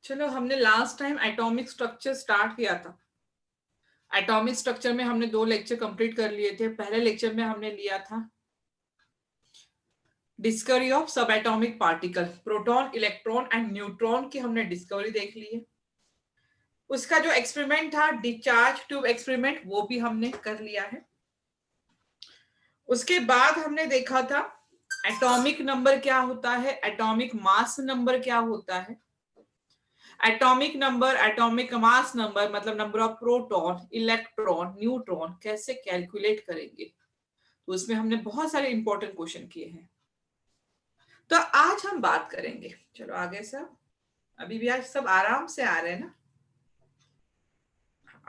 चलो, हमने last time atomic structure start किया था। एटॉमिक स्ट्रक्चर में हमने 2 लेक्चर कंप्लीट कर लिए थे। पहले लेक्चर में हमने लिया था डिस्कवरी ऑफ सब atomic particle, proton, electron and neutron की हमने डिस्कवरी देख ली है। उसका जो एक्सपेरिमेंट था डिस्चार्ज ट्यूब एक्सपेरिमेंट, वो भी हमने कर लिया है। उसके बाद हमने देखा था एटॉमिक नंबर क्या होता है, एटॉमिक मास नंबर क्या होता है। Atomic number, atomic mass number मतलब number of proton, electron, neutron कैसे कैलकुलेट करेंगे, तो उसमें हमने बहुत सारे इंपॉर्टेंट क्वेश्चन किए हैं। तो आज हम बात करेंगे, चलो आगे सब। अभी भी आज सब आराम से आ रहे हैं ना,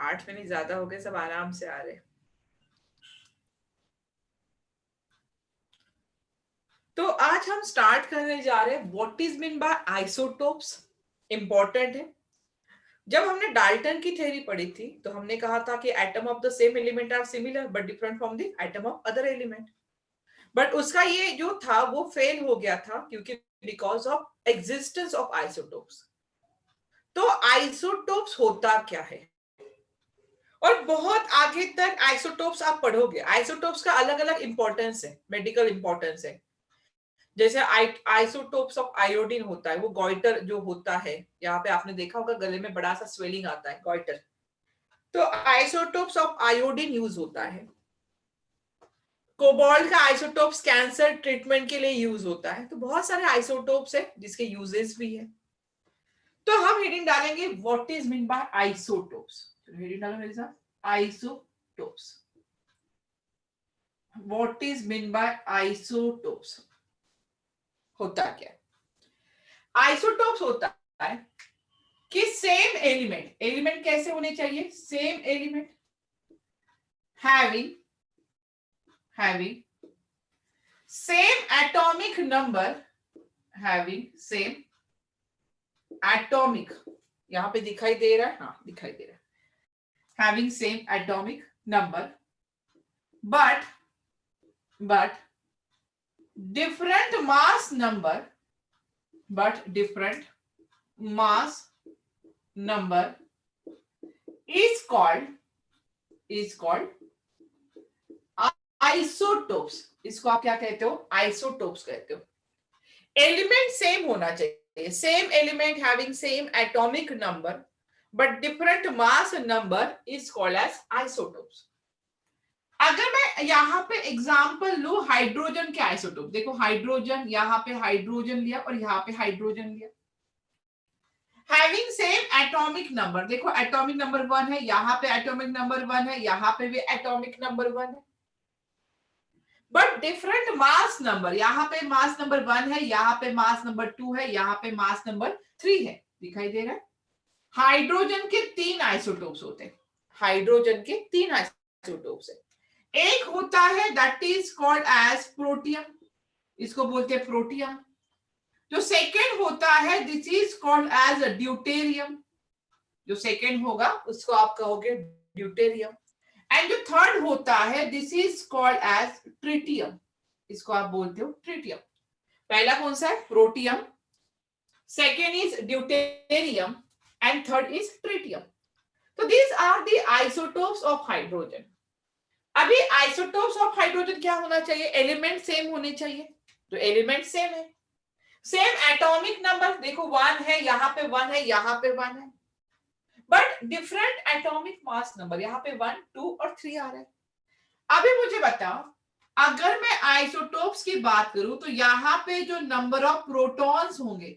8 मिनट ज्यादा हो गए, सब आराम से आ रहे हैं। तो आज हम स्टार्ट करने जा रहे हैं what is mean by isotopes. Important है। जब हमने डाल्टन की थ्योरी पढ़ी थी तो हमने कहा था कि atom of the same element are similar but different from the atom of other element. But उसका ये जो था वो फेल हो गया था क्योंकि because of existence of isotopes. तो आइसोटोप्स होता क्या है, और बहुत आगे तक आइसोटोप्स आप पढ़ोगे। आइसोटोप्स का अलग अलग इंपॉर्टेंस है, मेडिकल इंपॉर्टेंस है। जैसे आइसोटोप्स ऑफ आयोडीन होता है, वो गॉइटर जो होता है, यहाँ पे आपने देखा होगा गले में बड़ा सा स्वेलिंग आता है, गॉइटर। तो आइसोटोप्स ऑफ आयोडीन यूज होता है। कोबाल्ट का आइसोटोप्स कैंसर ट्रीटमेंट के लिए यूज होता है। तो बहुत सारे आइसोटोप्स है जिसके यूजेस भी है। तो हम हेडिंग डालेंगे what is mean by isotopes. Heading डालो मेरे साथ, isotopes. What is mean by isotopes, होता क्या। आइसोटोप्स होता है कि सेम एलिमेंट, एलिमेंट कैसे होने चाहिए, same element having same atomic number, having same atomic, यहां पे दिखाई दे रहा है, हाँ दिखाई दे रहा है, having same atomic number but different mass number, is called isotopes. इसको आप क्या कहते हो, आइसोटोप्स कहते हो। एलिमेंट सेम होना चाहिए, same element having same atomic number but different mass number is called as isotopes. अगर मैं यहाँ पे एग्जांपल लू हाइड्रोजन के आइसोटोप, देखो हाइड्रोजन, यहाँ पे हाइड्रोजन लिया और यहाँ पे हाइड्रोजन लिया, हैविंग सेम एटॉमिक नंबर। देखो एटॉमिक नंबर 1 है, यहाँ पे एटॉमिक नंबर 1 है, यहाँ पे भी एटॉमिक नंबर 1 है, बट डिफरेंट मास नंबर। यहाँ पे मास नंबर 1 है, यहाँ पे मास नंबर 2 है, यहाँ पे मास नंबर 3 है, दिखाई दे रहा है। हाइड्रोजन के 3 आइसोटोप्स होते हैं, हाइड्रोजन के 3 आइसोटोप्स है। एक होता है that is called as protium, इसको बोलते हैं प्रोटियम। जो सेकेंड होता है this is called as deuterium, जो सेकेंड होगा उसको आप कहोगे ड्यूटेरियम। एंड जो थर्ड होता है this is called as tritium, इसको आप बोलते हो ट्रिटियम। पहला कौन सा है, protium, second is deuterium and third is tritium. तो these are the isotopes of hydrogen. अभी आइसोटोप्स ऑफ हाइड्रोजन क्या होना चाहिए, एलिमेंट सेम होने चाहिए। तो एलिमेंट सेम है, सेम एटॉमिक नंबर, देखो 1 है, यहाँ पे 1 है, यहाँ पे 1 है, but different atomic mass number, यहाँ पे 1, 2 और 3 आ रहा है। अभी मुझे बताओ, अगर मैं आइसोटोप्स की बात करूं तो यहाँ पे जो नंबर ऑफ प्रोटॉन्स होंगे,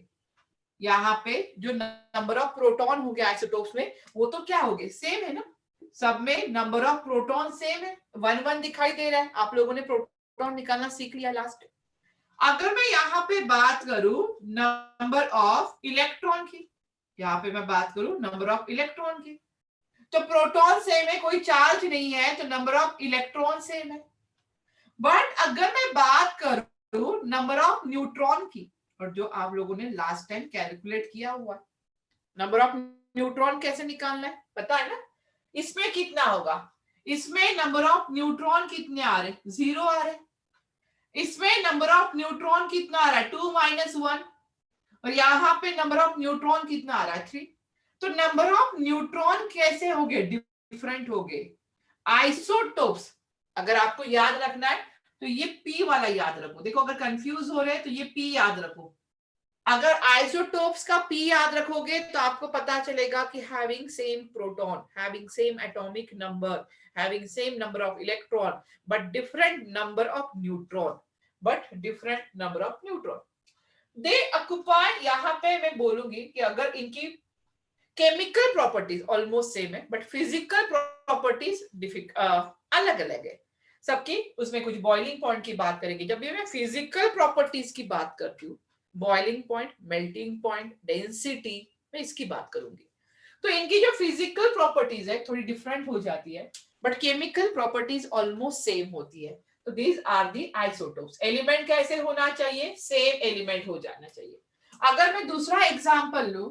यहाँ पे जो नंबर ऑफ प्रोटॉन होंगे आइसोटोप्स में, वो तो क्या होंगे, सेम है ना। सब में नंबर ऑफ प्रोटॉन सेम है, 1 1 दिखाई दे रहा है। आप लोगों ने प्रोटॉन निकालना सीख लिया लास्ट। अगर मैं यहाँ पे बात करूं नंबर ऑफ इलेक्ट्रॉन की, यहाँ पे मैं बात करूं नंबर ऑफ इलेक्ट्रॉन की, तो प्रोटॉन सेम है, कोई चार्ज नहीं है, तो नंबर ऑफ इलेक्ट्रॉन सेम है। बट अगर मैं बात करूं नंबर ऑफ न्यूट्रॉन की, और जो आप लोगों ने लास्ट टाइम कैलकुलेट किया हुआ, नंबर ऑफ न्यूट्रॉन कैसे निकालना है पता है ना। इसमें कितना होगा, इसमें नंबर ऑफ न्यूट्रॉन कितने आ रहे, 0 आ रहे। इसमें नंबर ऑफ न्यूट्रॉन कितना आ रहा है, 2 - 1, और यहाँ पे नंबर ऑफ न्यूट्रॉन कितना आ रहा है 3। तो नंबर ऑफ न्यूट्रॉन कैसे हो गए, डिफरेंट हो गए। आइसोटोप्स अगर आपको याद रखना है तो ये पी वाला याद रखो। देखो अगर कंफ्यूज हो रहे हैं तो ये पी याद रखो। अगर आइसोटोप्स का पी याद रखोगे तो आपको पता चलेगा कि having same proton, having same atomic number, having same number of electron but different number of neutron, they occupy. यहाँ पे मैं बोलूंगी कि अगर इनकी केमिकल प्रॉपर्टीज ऑलमोस्ट सेम है बट फिजिकल प्रॉपर्टीज अलग अलग है सबकी। उसमें कुछ बॉइलिंग पॉइंट की बात करेंगे। जब भी मैं फिजिकल प्रॉपर्टीज की बात करती हूँ, boiling point, melting point, density, मैं इसकी बात करूंगी। तो इनकी जो फिजिकल प्रॉपर्टीज है थोड़ी डिफरेंट हो जाती है but chemical properties almost same होती है। तो these are the isotopes. Element कैसे होना चाहिए, सेम एलिमेंट हो जाना चाहिए। अगर मैं दूसरा एग्जांपल लूं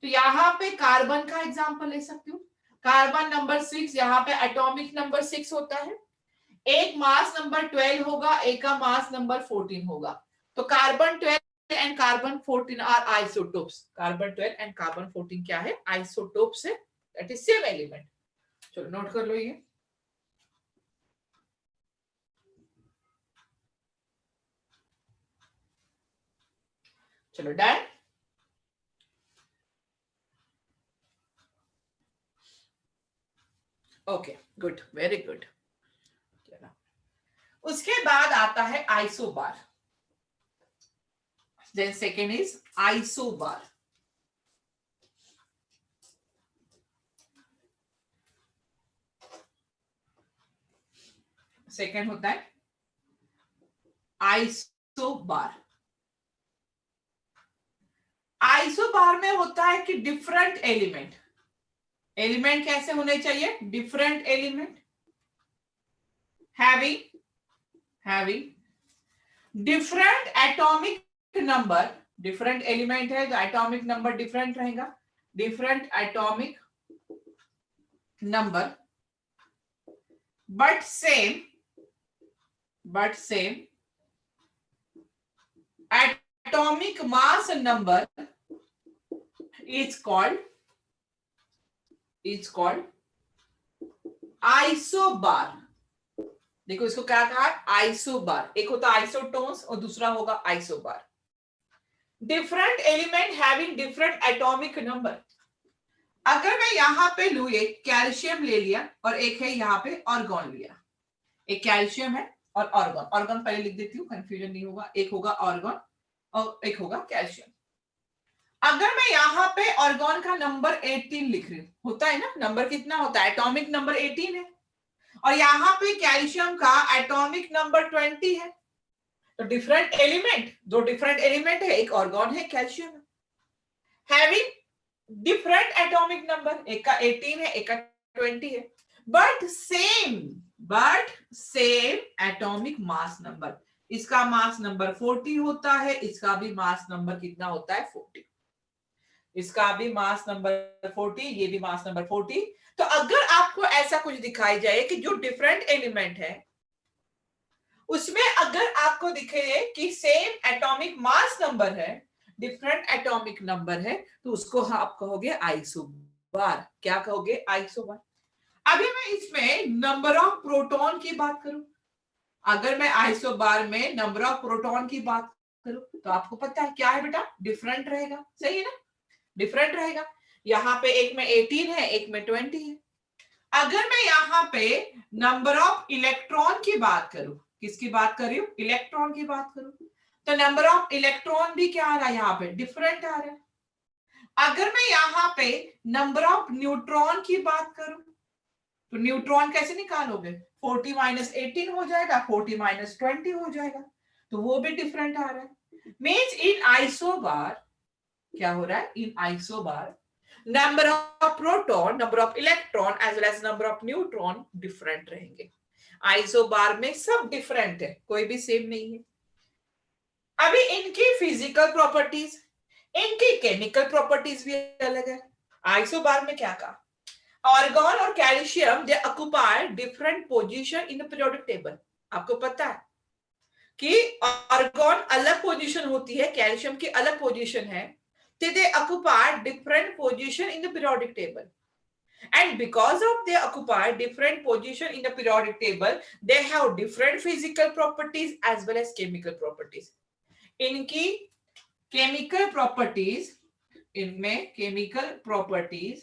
तो यहाँ पे कार्बन का एग्जांपल ले सकती हूँ। कार्बन नंबर 6, यहाँ पे एटॉमिक नंबर 6 होता है। एक मास नंबर 12 होगा, एक का मास नंबर 14 होगा। तो carbon 12 and carbon 14 are isotopes. Carbon 12 and carbon 14 क्या है, आइसोटोप्स है, दैट इज सेम एलिमेंट। चलो नोट कर लो ये। चलो done. Okay good, very good. उसके बाद आता है isobar. Then second is isobar. Second होता है आइसोबार। आइसोबार में होता है कि डिफरेंट एलिमेंट, एलिमेंट कैसे होने चाहिए, different element having different atomic number. Different element है तो एटॉमिक नंबर डिफरेंट रहेगा, different atomic number but same atomic mass number is called isobar. देखो इसको क्या कहा, आइसोबार। एक होता आइसोटोन्स और दूसरा होगा isobar. Different element having different atomic number. अगर मैं यहां पे लू, एक कैल्शियम ले लिया और एक है यहाँ पे ऑर्गन लिया। एक कैल्शियम है और ऑर्गन पहले लिख देती हूँ, कंफ्यूजन नहीं होगा। एक होगा ऑर्गन और एक होगा कैल्शियम। अगर मैं यहाँ पे ऑर्गन का नंबर 18 लिख रही हूँ, होता है ना, नंबर कितना होता है, एटॉमिक नंबर 18 है। और यहाँ पे कैल्शियम का एटॉमिक नंबर 20 है। तो डिफरेंट एलिमेंट, दो डिफरेंट एलिमेंट है, एक ऑर्गन है, कैल्शियम है, हैविंग डिफरेंट एटॉमिक नंबर। एक का 18 है, एक का 20 है, but same atomic mass number. इसका मास नंबर 40 होता है, इसका भी मास नंबर कितना होता है, 40। इसका भी मास नंबर 40, ये भी मास नंबर 40। तो अगर आपको ऐसा कुछ दिखाई जाए कि जो डिफरेंट एलिमेंट है उसमें अगर आपको दिखे कि सेम एटॉमिक मास नंबर है, डिफरेंट एटॉमिक नंबर है, तो उसको आप कहोगे आइसोबार। क्या कहोगे, आइसोबार। अभी मैं इसमें नंबर ऑफ प्रोटॉन की बात करूं, अगर मैं आइसोबार में नंबर ऑफ प्रोटॉन की बात करूं तो आपको पता है क्या है बेटा, डिफरेंट रहेगा, सही है ना, डिफरेंट रहेगा। यहाँ पे एक में 18 है, एक में 20 है। अगर मैं यहाँ पे नंबर ऑफ इलेक्ट्रॉन की बात करूं, किसकी बात कर रही हूं, इलेक्ट्रॉन की बात करूं, तो नंबर ऑफ इलेक्ट्रॉन भी क्या आ रहा है, यहाँ पे डिफरेंट आ रहा है। अगर मैं यहाँ पे नंबर ऑफ न्यूट्रॉन की बात करूं तो न्यूट्रॉन कैसे निकालोगे, 40 माइनस 18 हो जाएगा, 40 माइनस 20 हो जाएगा, तो वो भी डिफरेंट आ रहा है। मीन्स इन आइसोबार क्या हो रहा है, in isobar number of proton, number of electron as well as number of neutron different रहेंगे। आइसोबार में सब डिफरेंट है, कोई भी सेम नहीं है। अभी इनकी फिजिकल प्रॉपर्टीज, इनकी केमिकल प्रॉपर्टीज भी अलग है। आइसोबार में क्या कहा, ऑर्गन और calcium they occupy different position in the periodic table. आपको पता है कि ऑर्गन अलग पोजीशन होती है, कैल्शियम की अलग पोजीशन है, they occupy different position in the periodic table. And because of they occupy different position in the periodic table, they have different physical properties as well as chemical properties. इनकी chemical properties, इनमें chemical properties,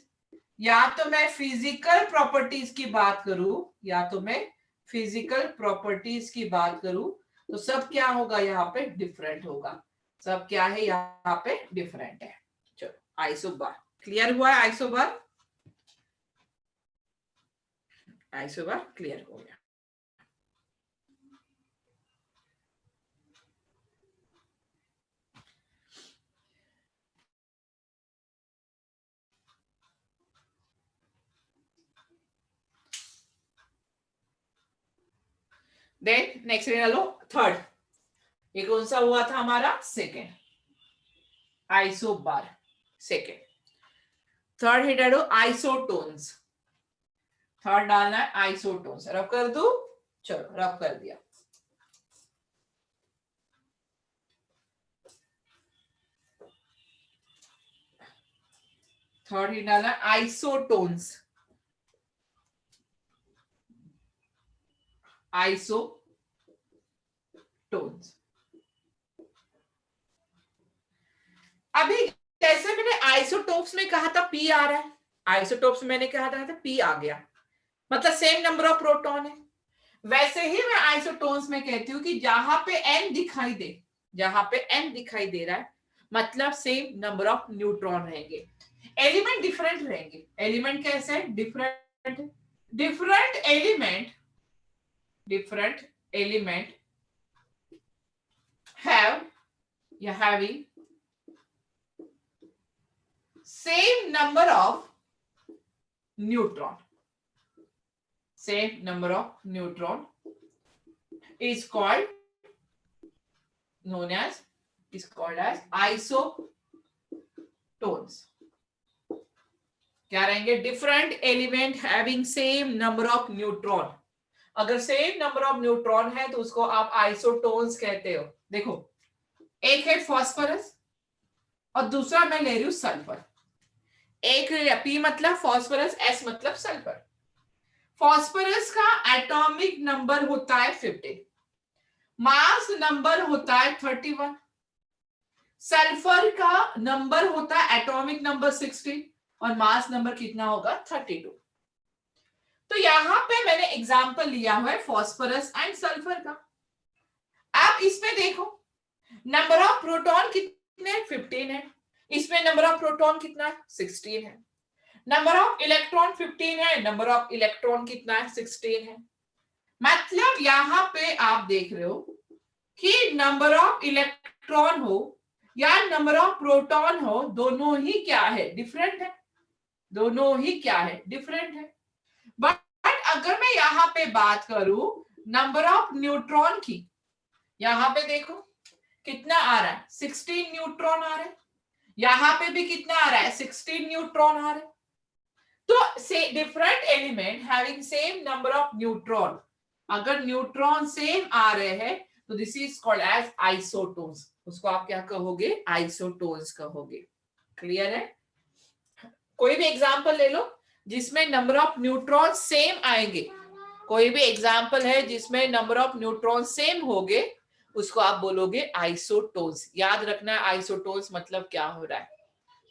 या तो मैं physical properties की बात करूं या तो मैं physical properties की बात करूं, तो सब क्या होगा यहाँ पे different होगा. सब क्या है यहाँ पे different है. चलो आइसोबार क्लियर हुआ है. आइसोबार क्लियर हो गया. देन नेक्स्ट ले लो थर्ड. ये कौन सा हुआ था हमारा? सेकेंड. Isobar second. थर्ड है डालो आइसोटोन्स. थर्ड डालना है आइसोटोन्स. रब कर दू. चलो रब कर दिया. थर्ड ही डालना है आइसोटोन्स. आइसोटोन्स. अभी जैसे मैंने आइसोटोप्स में कहा था पी आ रहा है, आइसोटोप्स में मैंने कहा था पी आ गया, मतलब सेम नंबर ऑफ प्रोटॉन है. वैसे ही मैं आइसोटोन्स में कहती हूँ कि जहां पे n दिखाई दे, जहां पे n दिखाई दे रहा है मतलब सेम नंबर ऑफ न्यूट्रॉन रहेंगे. एलिमेंट डिफरेंट रहेंगे. एलिमेंट कैसे? डिफरेंट. डिफरेंट एलिमेंट have या having same number of neutron. Same number of neutron is called as isotones. क्या रहेंगे? Different element having same number of neutron. अगर same number of neutron है तो उसको आप आइसोटोन्स कहते हो. देखो एक है फॉस्फोरस और दूसरा मैं ले रही हूं सल्फर. एक पी मतलब फॉस्फोरस, एस मतलब सल्फर. फॉस्फोरस का एटॉमिक नंबर होता है 15, मास नंबर होता है 31. सल्फर का नंबर होता है एटॉमिक नंबर 16 और मास नंबर कितना होगा? 32. तो यहां पे मैंने एग्जांपल लिया हुआ है फॉस्फोरस एंड सल्फर का. आप इसमें देखो नंबर ऑफ प्रोटॉन कितने? 15 है. इसमें नंबर ऑफ प्रोटॉन कितना है? 16 है. नंबर ऑफ इलेक्ट्रॉन 15 है, नंबर ऑफ इलेक्ट्रॉन कितना है? 16 है. मतलब यहां पे आप देख रहे हो कि नंबर ऑफ इलेक्ट्रॉन हो या नंबर ऑफ प्रोटॉन हो, दोनों ही क्या है? डिफरेंट है. दोनों ही क्या है? डिफरेंट है. बट अगर मैं यहां पे बात करूं नंबर ऑफ न्यूट्रॉन की, यहां पे देखो कितना आ रहा है? 16 न्यूट्रॉन आ रहा है. यहां पे भी कितना आ रहा है? 16 न्यूट्रॉन आ रहा है. तो से different element having same number of neutron, अगर न्यूट्रॉन सेम आ रहे हैं तो this is called as isotones. उसको आप क्या कहोगे? आइसोटोन्स कहोगे. क्लियर है? कोई भी एग्जांपल ले लो जिसमें नंबर ऑफ न्यूट्रॉन सेम आएंगे. कोई भी एग्जांपल है जिसमें नंबर ऑफ न्यूट्रॉन सेम होंगे, उसको आप बोलोगे आइसोटोन्स. याद रखना आइसोटोन्स मतलब क्या हो रहा है?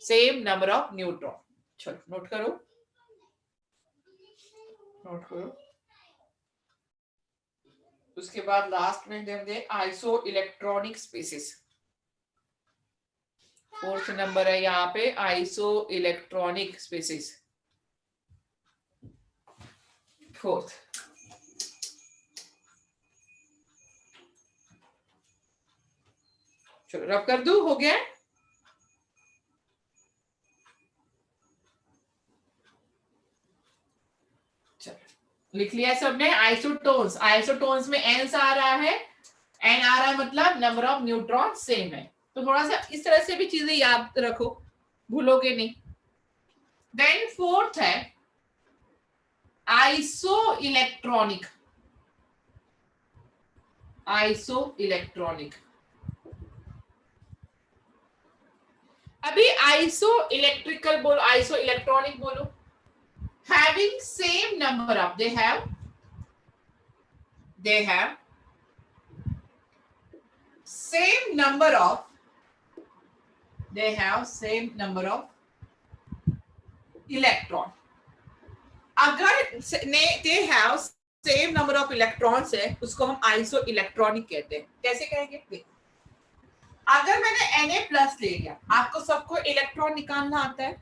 Same number of neutron. चलो नोट करो. उसके बाद लास्ट में देंगे iso electronic species. Fourth number है यहाँ पे आइसो इलेक्ट्रॉनिक स्पीसीज. फोर्थ. चलो रब कर दूं. हो गया? लिख लिया सबने. आइसोटोन्स. आइसोटोन्स में एन आ रहा है. एन आ रहा है मतलब नंबर ऑफ न्यूट्रॉन सेम है. तो थोड़ा सा इस तरह से भी चीजें याद रखो, भूलोगे नहीं. देन फोर्थ है आइसो इलेक्ट्रॉनिक. आइसो इलेक्ट्रॉनिक अभी आइसो इलेक्ट्रिकल बोलो, आइसो इलेक्ट्रॉनिक बोलो. Having same number of, they have same number of, they have same number of electron. अगर they have same number of electrons है, उसको हम iso electronic कहते हैं. कैसे कहेंगे? अगर मैंने Na+ ले लिया, आपको सबको इलेक्ट्रॉन निकालना आता है.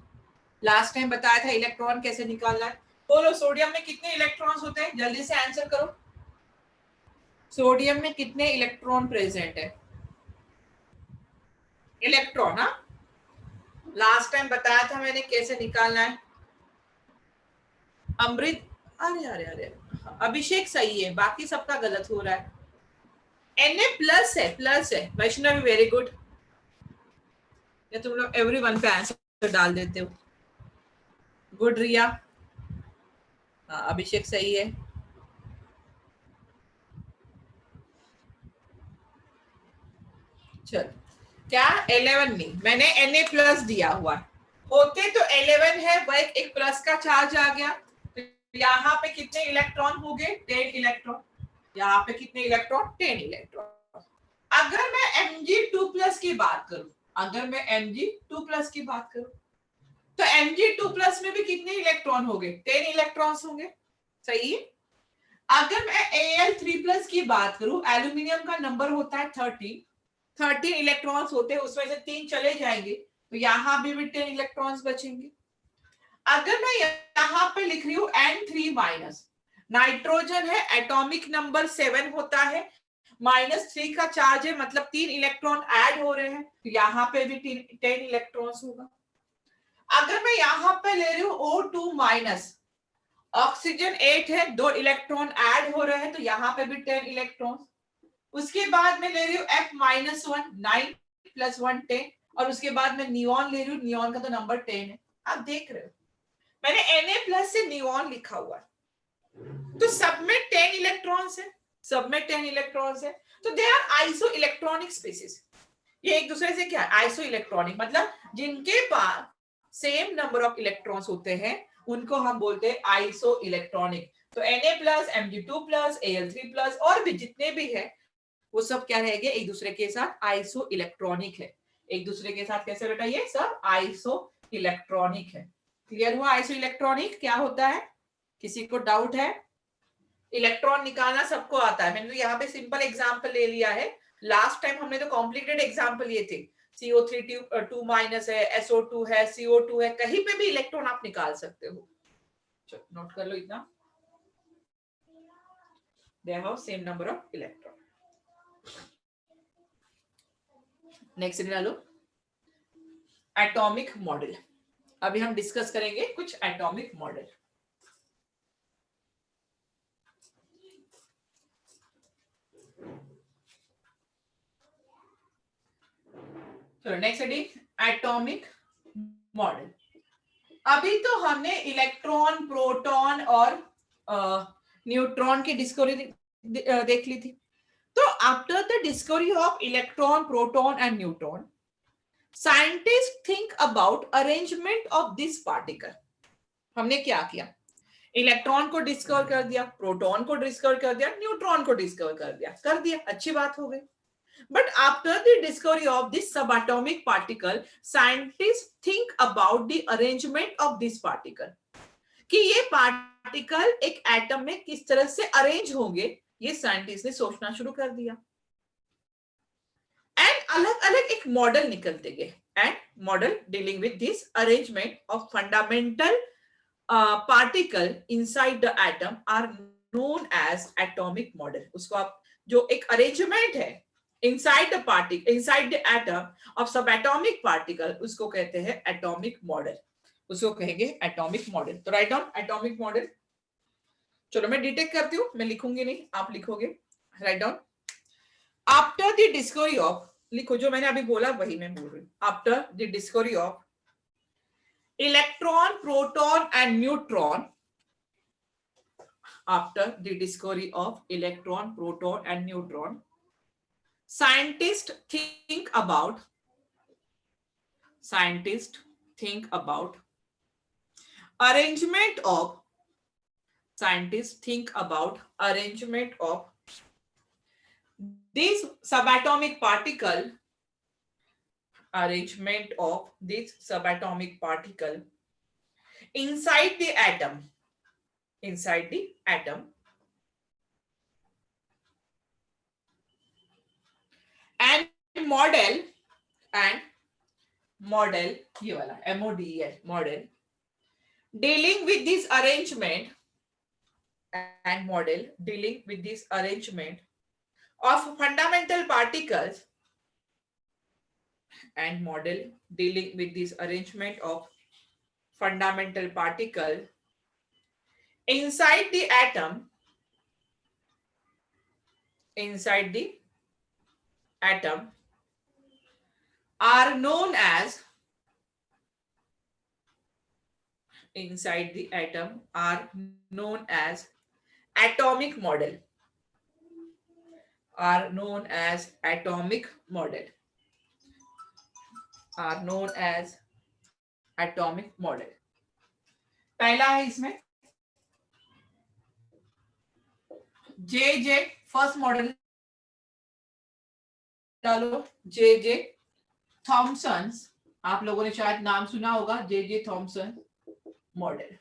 लास्ट टाइम बताया था इलेक्ट्रॉन कैसे निकालना है. बोलो सोडियम में कितने इलेक्ट्रॉन्स होते हैं? जल्दी से आंसर करो. सोडियम में कितने इलेक्ट्रॉन प्रेजेंट है? इलेक्ट्रॉन. हाँ, लास्ट टाइम बताया था मैंने कैसे निकालना है. अमृत, अरे अरे अरे, अभिषेक सही है, बाकी सबका गलत हो रहा है. Na+ है, प्लस है. Vaishnavi very good. ये तुम लोग एवरीवन पे आंसर डाल देते हो. गुड रिया. हाँ, अभिषेक सही है. चल, क्या 11 नहीं, मैंने Na+ दिया हुआ है. होते तो 11 है, वह एक प्लस का चार्ज आ गया. तो यहाँ पे कितने इलेक्ट्रॉन हो गए? 10 इलेक्ट्रॉन. यहाँ पे कितने इलेक्ट्रॉन? 10 इलेक्ट्रॉन. अगर मैं Mg2+ की बात करूं, अगर मैं Mg2+ की बात करूं, तो Mg2+ में भी कितने इलेक्ट्रॉन हो गए? 10 इलेक्ट्रॉन्स होंगे. सही है. अगर मैं Al3+ की बात करूं, एल्यूमिनियम का नंबर होता है 13 इलेक्ट्रॉन्स होते हैं, उसमें से 3 चले जाएंगे, तो यहाँ भी 10 इलेक्ट्रॉन्स बचेंगे. अगर मैं यहाँ पे लिख रही हूँ N3-, नाइट्रोजन है, एटॉमिक नंबर 7 होता है, -3 का चार्ज है, मतलब 3 इलेक्ट्रॉन ऐड हो रहे हैं, तो यहाँ पे भी 10 इलेक्ट्रॉन्स होगा. अगर मैं यहाँ पे ले रही हूँ O2-, ऑक्सीजन 8 है, 2 इलेक्ट्रॉन ऐड हो रहे हैं, तो यहाँ पे भी 10 इलेक्ट्रॉन. उसके बाद मैं ले रही हूँ F-1, 9 + 1 10, और उसके बाद मैं नियॉन ले रही हूँ. नियॉन का तो नंबर 10 है. आप देख रहे हो, मैंने Na+ से नियॉन लिखा हुआ है, तो सब में 10 इलेक्ट्रॉन्स है, सब में 10 इलेक्ट्रॉन्स है. तो they are isoelectronic species. ये एक दूसरे से क्या है? आइसो इलेक्ट्रॉनिक, मतलब जिनके पास सेम नंबर ऑफ इलेक्ट्रॉन्स होते हैं, उनको हम बोलते हैं आइसो इलेक्ट्रॉनिक. तो Na+, Mg2+, Al3+, और भी जितने भी है, वो सब क्या रहेंगे? एक दूसरे के साथ आइसो इलेक्ट्रॉनिक है. एक दूसरे के साथ कैसे बेटा? ये सब आइसो इलेक्ट्रॉनिक है. क्लियर हुआ आइसो इलेक्ट्रॉनिक क्या होता है? किसी को डाउट है? इलेक्ट्रॉन निकालना सबको आता है. मैंने तो यहाँ पे सिंपल एग्जांपल ले लिया है. लास्ट टाइम हमने तो कॉम्प्लिकेटेड एग्जांपल लिए थे. CO3 है, SO2 है, CO2 है, कहीं पे भी इलेक्ट्रॉन आप निकाल सकते हो. चलो नोट कर लो इतना. They have same number of electron. Next निकालो, एटॉमिक मॉडल. अभी हम डिस्कस करेंगे कुछ एटॉमिक मॉडल. चलो नेक्स्ट हेडिंग, एटॉमिक मॉडल. अभी तो हमने इलेक्ट्रॉन, प्रोटॉन और न्यूट्रॉन की डिस्कवरी देख ली थी. तो after the discovery of electron, proton and neutron, scientist think about arrangement of this particle. हमने क्या किया? इलेक्ट्रॉन को डिस्कवर कर दिया, प्रोटॉन को डिस्कवर कर दिया, न्यूट्रॉन को डिस्कवर कर दिया, अच्छी बात हो गई. But after the discovery of this subatomic particle, scientists think about the arrangement of this particle. कि ये पार्टिकल एक एटम में किस तरह से अरेंज होंगे, ये साइंटिस्ट ने सोचना शुरू कर दिया. एंड अलग अलग एक मॉडल निकलते गए. And model dealing with this arrangement of fundamental particle inside the atom are known as atomic model. उसको आप जो एक अरेंजमेंट है inside the particle, inside the atom of subatomic particle, उसको कहते हैं एटॉमिक मॉडल. उसको कहेंगे एटॉमिक मॉडल. तो राइट डाउन एटॉमिक मॉडल. चलो मैं डिटेक्ट करती हूँ, मैं लिखूंगी नहीं, आप लिखोगे. Write down, after the discovery of, लिखो जो मैंने अभी बोला वही मैं बोल रही हूँ. After the discovery of electron, proton and neutron, after the discovery of electron, proton and neutron, scientists scientists think about arrangement of scientists think about arrangement of this subatomic particle arrangement of this subatomic particle inside the atom and model ये वाला MODEL model dealing with this arrangement and model dealing with this arrangement of fundamental particles and model dealing with this arrangement of fundamental particle inside the atom are known as inside the atom are known as atomic model are known as atomic model are known as atomic model पहला है इसमें जे first model डालो J Thomson आप लोगों ने शायद नाम सुना होगा जे थॉमसन मॉडल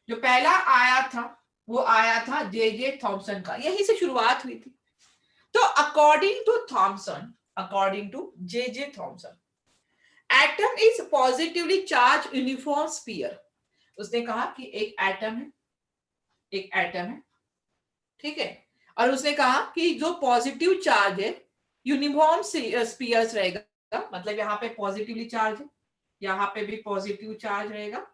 जो पहला आया था वो आया था जे थॉमसन का यहीं से शुरुआत हुई थी तो according to J Thomson atom is positively charge uniform sphere उसने कहा कि एक एटम है ठीक है और उसने कहा कि जो पॉजिटिव चार्ज है यूनिफॉर्म स्फीयर्स रहेगा मतलब यहाँ पे पॉजिटिवली चार्ज है यहाँ पे भी पॉजिटिव चार्ज रहेगा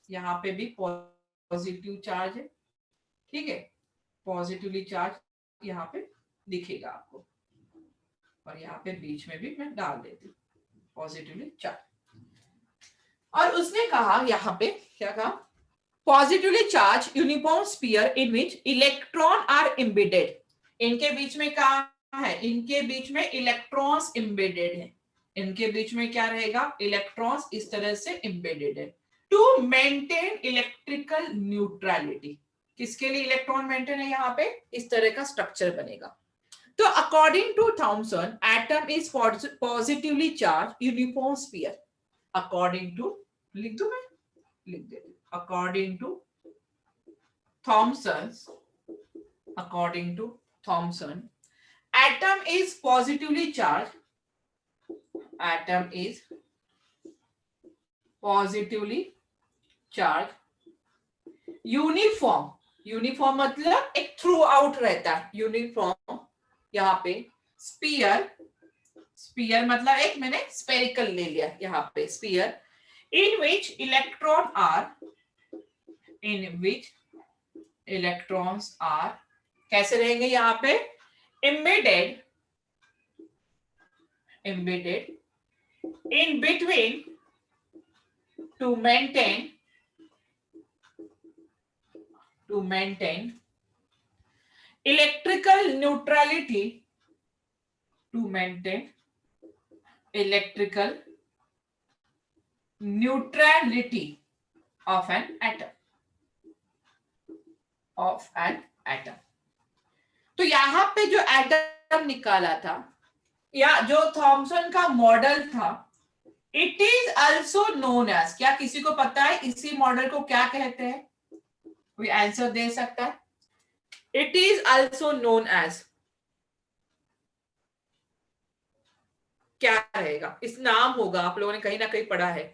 यहाँ पे भी पॉजिटिव चार्ज है ठीक है पॉजिटिवली चार्ज यहाँ पे दिखेगा आपको और यहाँ पे बीच में भी मैं डाल देती हूँ पॉजिटिवली चार्ज और उसने कहा यहाँ पे क्या कहा positively charge uniform sphere in which electron are embedded इनके बीच में क्या है इनके बीच में इलेक्ट्रॉन्स एम्बेडेड है इनके बीच में क्या रहेगा इलेक्ट्रॉन्स इस तरह से एम्बेडेड है टू मेंटेन इलेक्ट्रिकल न्यूट्रलिटी किसके लिए इलेक्ट्रॉन मेंटेन है यहाँ पे इस तरह का स्ट्रक्चर बनेगा तो according to Thomson atom is positively charge uniform sphere according to लिख दो मैं लिख देती according to Thomson atom is positively charged uniform मतलब एक थ्रू आउट रहता है यूनिफॉर्म यहाँ पे स्पीयर मतलब एक मैंने स्पेरिकल ले लिया यहाँ पे spear in which electrons are कैसे रहेंगे यहाँ पे embedded in between to maintain electrical neutrality of an atom तो यहाँ पे जो एटम निकाला था या जो थॉमसन का मॉडल था it is also known as क्या किसी को पता है इसी मॉडल को क्या कहते हैं कोई आंसर दे सकता है it is also known as क्या रहेगा इस नाम होगा आप लोगों ने कहीं ना कहीं पढ़ा है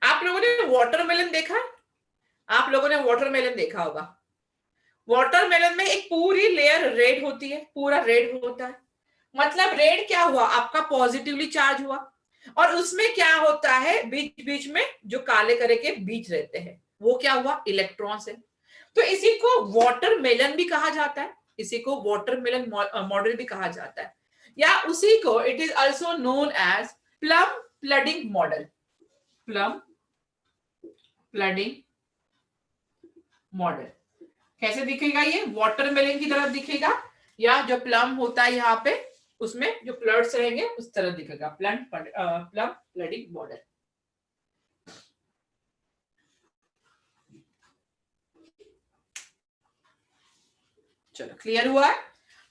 आप लोगों ने वाटरमेलन देखा आप लोगों ने वाटरमेलन देखा होगा वाटरमेलन में एक पूरी लेयर रेड होती है पूरा रेड होता है मतलब रेड क्या हुआ आपका पॉजिटिवली चार्ज हुआ और उसमें क्या होता है बीच बीच में जो काले करे के बीच रहते हैं वो क्या हुआ इलेक्ट्रॉन्स है तो इसी को वाटरमेलन भी कहा जाता है इसी को वाटरमेलन मॉडल भी कहा जाता है या उसी को it is also known as plum flooding model plum flooding model कैसे दिखेगा ये वाटरमेलन की तरफ दिखेगा या जो प्लम होता है यहाँ पे उसमें जो फ्लड्स रहेंगे उस तरह दिखेगा, प्लम फ्लडिंग मॉडल। चलो क्लियर हुआ है।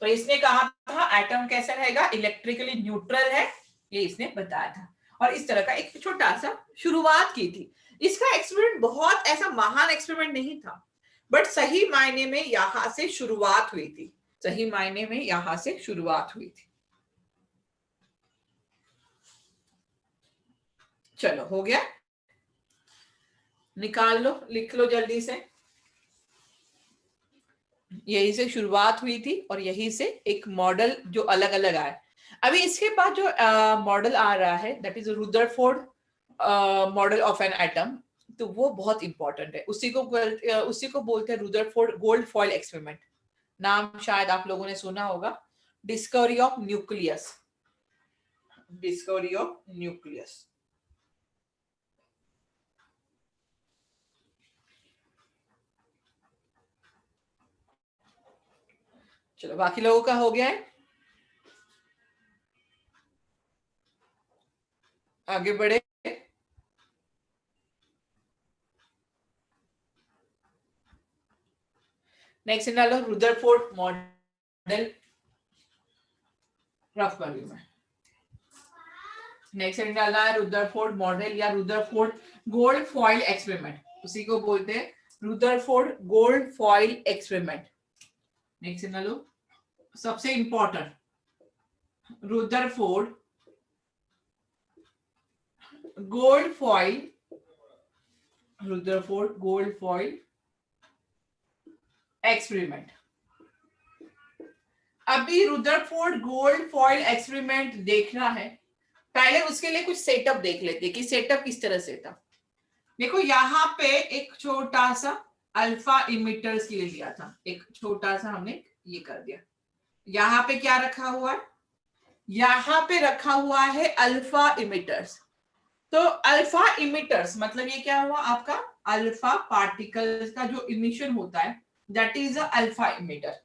तो इसने कहा था एटम कैसा रहेगा, इलेक्ट्रिकली न्यूट्रल है, ये इसने बताया था। और इस तरह का एक छोटा सा शुरुआत की थी। इसका एक्सपेरिमेंट बहुत ऐसा महान एक्सपेरिमेंट नहीं था, बट सही मायने में यहां से शुरुआत हुई थी, सही मायने में यहां से शुरुआत हुई थी। चलो हो गया, निकाल लो, लिख लो जल्दी से। यही से शुरुआत हुई थी और यही से एक मॉडल जो अलग अलग आए। अभी इसके बाद जो मॉडल आ रहा है that is Rutherford model of an atom, तो वो बहुत इंपॉर्टेंट है। उसी को बोलते हैं रुदरफोर्ड गोल्ड फॉइल एक्सपेरिमेंट। नाम शायद आप लोगों ने सुना होगा, discovery of nucleus, discovery of nucleus. चलो बाकी लोगों का हो गया है, आगे बढ़े। नेक्स्ट डालो रुदरफोर्ड मॉडल रफ वैल्यू में। नेक्स्ट डालना है रुदरफोर्ड मॉडल या रुदरफोर्ड गोल्ड फॉइल एक्सपेरिमेंट, उसी को बोलते हैं Rutherford gold foil experiment. Next डालो सबसे important Rutherford gold foil, Rutherford gold foil experiment. अभी रुदरफोर्ड गोल्ड फॉइल एक्सपेरिमेंट देखना है, पहले उसके लिए कुछ सेटअप देख लेते कि सेटअप किस तरह से था। देखो यहाँ पे एक छोटा सा अल्फा इमिटर्स के लिए दिया था, एक छोटा सा हमने ये कर दिया। यहाँ पे क्या रखा हुआ है, यहाँ पे रखा हुआ है अल्फा इमिटर्स। तो अल्फा इमिटर्स मतलब ये क्या हुआ आपका, अल्फा पार्टिकल्स का जो इमिशन होता है दैट इज अल्फा इमिटर।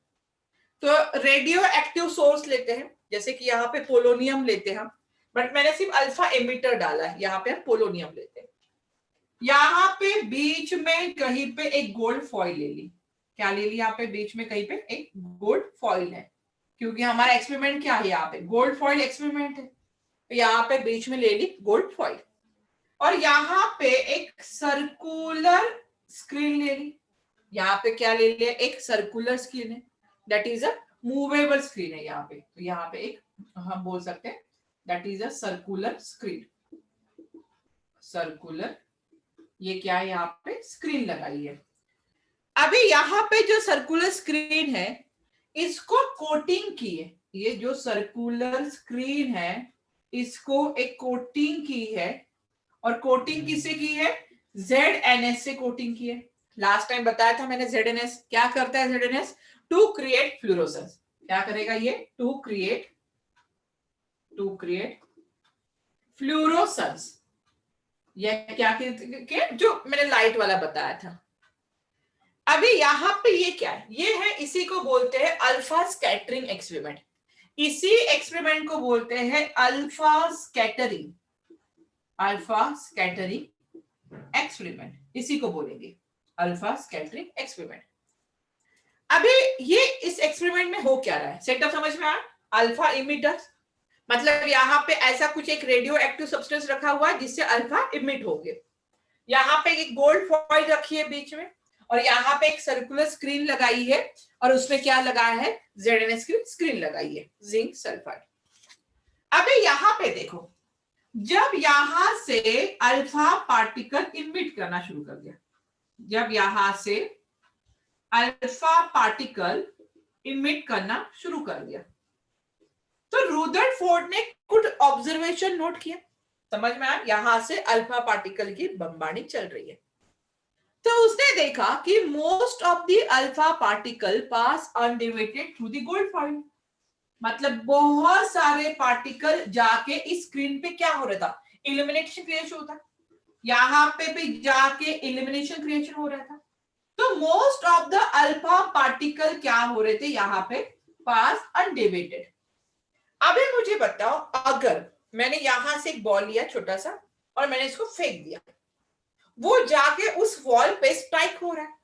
तो रेडियो एक्टिव सोर्स लेते हैं, जैसे कि यहाँ पे पोलोनियम लेते हैं हम, बट मैंने सिर्फ अल्फा इमिटर डाला है, यहाँ पे हम पोलोनियम लेते हैं। यहाँ पे बीच में कहीं पे एक गोल्ड फॉइल ले ली, क्या ले ली यहाँ पे बीच में कहीं पे एक गोल्ड फॉइल है, क्योंकि हमारा एक्सपेरिमेंट क्या है यहाँ पे गोल्ड फॉइल एक्सपेरिमेंट है। तो यहाँ पे बीच में ले ली गोल्ड फॉइल, और यहाँ पे एक सर्कुलर स्क्रीन ले ली। यहाँ पे क्या ले लिया, एक सर्कुलर स्क्रीन है, that is a movable screen है यहाँ पे। तो यहाँ पे एक हम बोल सकते हैं that is a circular screen, circular, ये क्या है यहाँ पे स्क्रीन लगाई है। अभी यहाँ पे जो सर्कुलर स्क्रीन है इसको कोटिंग की है, ये जो सर्कुलर स्क्रीन है इसको एक कोटिंग की है, और कोटिंग किससे की है, ZNS से कोटिंग की है। लास्ट टाइम बताया था मैंने ZNS क्या करता है, ZNS टू क्रिएट फ्लोरोसेंस, क्या करेगा ये, टू क्रिएट फ्लोरोसेंस। ये क्या के जो मैंने लाइट वाला बताया था। अभी यहाँ पे ये क्या है, ये है, इसी को बोलते हैं अल्फा स्कैटरिंग एक्सपेरिमेंट। इसी एक्सपेरिमेंट को बोलते हैं alpha scattering, alpha scattering experiment, इसी को बोलेंगे अल्फा स्कैटरिंग एक्सपेरिमेंट। अभी ये इस एक्सपेरिमेंट में हो क्या रहा है, सेटअप समझ में आया। अल्फा इमिटर्स मतलब यहाँ पे ऐसा कुछ एक रेडियो एक्टिव सब्सटेंस रखा हुआ है जिससे अल्फा इमिट हो गए। यहाँ पे एक गोल्ड फॉइल रखी है बीच में, और यहाँ पे एक सर्कुलर स्क्रीन लगाई है, और उसमें क्या लगाया है, ZNS की स्क्रीन लगाई है, जिंक सल्फाइड। अभी यहाँ पे देखो, जब यहां से अल्फा पार्टिकल इमिट करना शुरू कर दिया, जब यहां से अल्फा पार्टिकल इमिट करना शुरू कर दिया, तो रुदरफोर्ड ने कुछ ऑब्जर्वेशन नोट किया, समझ में आया, यहां से अल्फा पार्टिकल की बमबारी चल रही है। तो उसने देखा कि most of the alpha particle pass undeviated through the gold foil, मतलब बहुत सारे पार्टिकल जाके इस स्क्रीन पे क्या हो रहा था, इल्यूमिनेशन क्रिएशन होता, यहाँ पे भी जाके इल्यूमिनेशन क्रिएशन हो रहा था। तो most of the alpha particle क्या हो रहे थे यहाँ पे, पास अनडिवेटेड। अभी मुझे बताओ, अगर मैंने यहां से एक बॉल लिया छोटा सा और मैंने इसको फेंक दिया, वो जाके उस वॉल पे स्ट्राइक हो रहा है,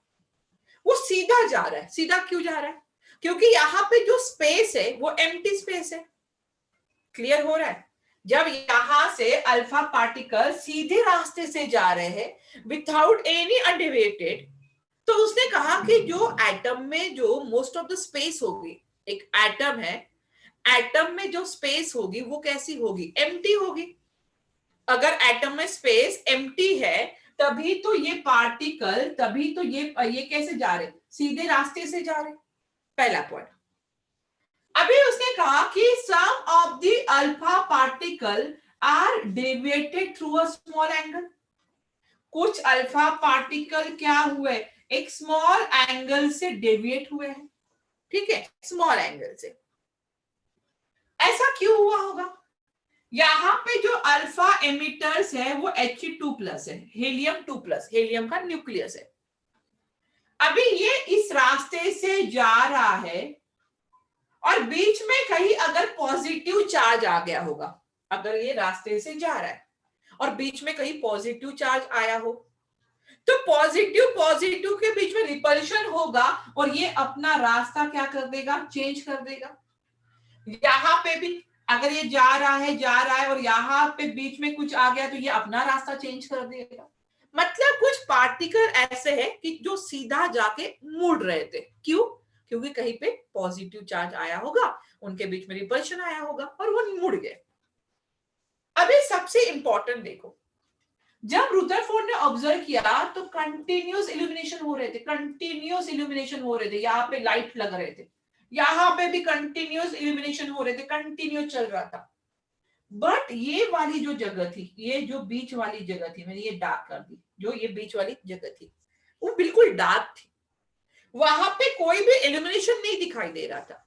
वो सीधा जा रहा है। सीधा क्यों जा रहा है? क्योंकि यहाँ पे जो स्पेस है वो एम्प्टी स्पेस है। क्लियर हो रहा है? जब यहां से अल्फा पार्टिकल सीधे रास्ते से जा रहे हैं विदाउट एनी अनडिविएटेड, तो उसने कहा कि जो एटम में जो मोस्ट ऑफ द स्पेस होगी, एक एटम है, एटम में जो स्पेस होगी वो कैसी होगी? एम्प्टी होगी। अगर एटम में स्पेस एम्प्टी है तभी तो ये पार्टिकल, तभी तो ये कैसे जा रहे? सीधे रास्ते से जा रहे। पहला पॉइंट। अभी उसने कहा कि some of the alpha particle are deviated through a small angle. कुछ अल्फा पार्टिकल क्या हुए? एक स्मॉल एंगल से डेविएट हुए हैं। ठीक है, स्मॉल एंगल से। ऐसा क्यों हुआ होगा? यहां पे जो अल्फा एमिटर्स है वो He2+ है, हीलियम 2+, हीलियम का न्यूक्लियस है। अभी ये इस रास्ते से जा रहा है और बीच में कहीं अगर पॉजिटिव चार्ज आ गया होगा, अगर ये रास्ते से जा रहा है और बीच में कहीं पॉजिटिव चार्ज आया हो, तो पॉजिटिव पॉजिटिव के बीच में रिपल्शन होगा और ये अपना रास्ता क्या कर देगा? चेंज कर देगा। यहां पे भी अगर ये जा रहा है और यहाँ पे बीच में कुछ आ गया तो ये अपना रास्ता चेंज कर देगा। मतलब कुछ पार्टिकल ऐसे हैं कि जो सीधा जाके मुड़ रहे थे। क्यों? क्योंकि कहीं पे पॉजिटिव चार्ज आया होगा, उनके बीच में रिपल्शन आया होगा और वो मुड़ गए। अभी सबसे इंपॉर्टेंट देखो, जब रुदरफोर्ड ने ऑब्जर्व किया तो कंटिन्यूस इल्यूमिनेशन हो रहे थे, कंटिन्यूस इल्यूमिनेशन हो रहे थे। यहाँ पे लाइट लग रहे थे, यहाँ पे भी कंटिन्यूस इल्यूमिनेशन हो रहे थे, कंटिन्यूस चल रहा था। बट ये वाली जो जगह थी, ये जो बीच वाली जगह थी, मैंने ये डार्क कर दी, जो ये बीच वाली जगह थी वो बिल्कुल डार्क थी। वहां पे कोई भी इल्यूमिनेशन नहीं दिखाई दे रहा था।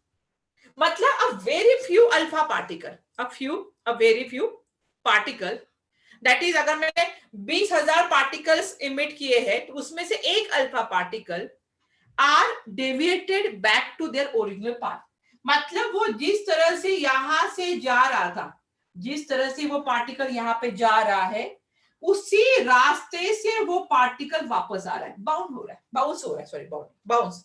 मतलब a very few alpha particle, a very few particle, that is अगर मैंने 20,000 पार्टिकल्स इमिट किए हैं तो उसमें से एक alpha particle are deviated back to their original path. मतलब वो जिस तरह से यहां से जा रहा था, जिस तरह से वो पार्टिकल यहाँ पे जा रहा है, उसी रास्ते से वो पार्टिकल वापस आ रहा है, बाउंड हो रहा है, बाउंस हो रहा है, सॉरी बाउंस।